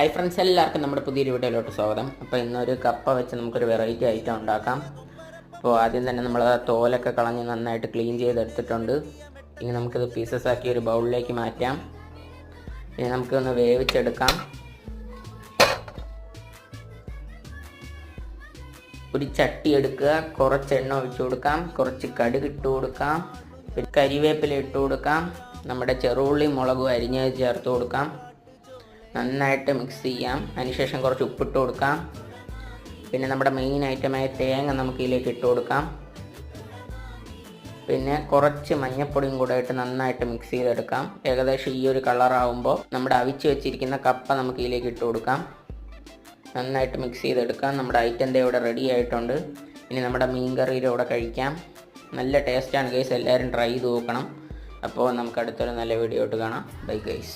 Hi friends, എല്ലാവർക്കും നമ്മുടെ പുതിയൊരു വീഡിയോയിലോട്ട് സ്വാഗതം. അപ്പോൾ ഇന്നൊരു കപ്പ വെച്ച് നമുക്കൊരു വെറൈറ്റി ഐറ്റം ഉണ്ടാക്കാം. അപ്പോൾ ആദ്യം തന്നെ നമ്മൾ തോലൊക്കെ കളഞ്ഞ് നന്നായിട്ട് ക്ലീൻ ചെയ്തെടുത്തിട്ടുണ്ട്. ഇനി നമുക്കിത് പീസസ് ആക്കി ഒരു ബൗളിലേക്ക് മാറ്റാം. ഇനി നമുക്കൊന്ന് വേവിച്ചെടുക്കാം. ഒരു ചട്ടി എടുക്കുക, കുറച്ച് എണ്ണ ഒഴിച്ചു കൊടുക്കാം, കുറച്ച് കടുക് ഇട്ട് കൊടുക്കാം, പിന്നെ കരിവേപ്പില ഇട്ട് കൊടുക്കാം, നമ്മുടെ ചെറുള്ളി മുളകും അരിഞ്ഞത് ചേർത്ത് കൊടുക്കാം. നന്നായിട്ട് മിക്സ് ചെയ്യാം. അതിനുശേഷം കുറച്ച് ഉപ്പിട്ട് കൊടുക്കാം. പിന്നെ നമ്മുടെ മെയിൻ ഐറ്റമായ തേങ്ങ നമുക്ക് ഇതിലേക്ക് ഇട്ട് കൊടുക്കാം. പിന്നെ കുറച്ച് മഞ്ഞൾപ്പൊടിയും കൂടെ ഇട്ട് നന്നായിട്ട് മിക്സ് ചെയ്തെടുക്കാം. ഏകദേശം ഈ ഒരു കളറാകുമ്പോൾ നമ്മുടെ അവിച്ച് വെച്ചിരിക്കുന്ന കപ്പ നമുക്ക് ഇതിലേക്ക് ഇട്ട് കൊടുക്കാം. നന്നായിട്ട് മിക്സ് ചെയ്തെടുക്കാം. നമ്മുടെ ഐറ്റം ഇവിടെ റെഡി ആയിട്ടുണ്ട്. ഇനി നമ്മുടെ മീൻ കറിയുടെ കൂടെ കഴിക്കാം. നല്ല ടേസ്റ്റാണ് ഗൈസ്, എല്ലാവരും ട്രൈ ചെയ്ത് നോക്കണം. അപ്പോൾ നമുക്ക് അടുത്തൊരു നല്ല വീഡിയോ ആയിട്ട് കാണാം. Bye guys.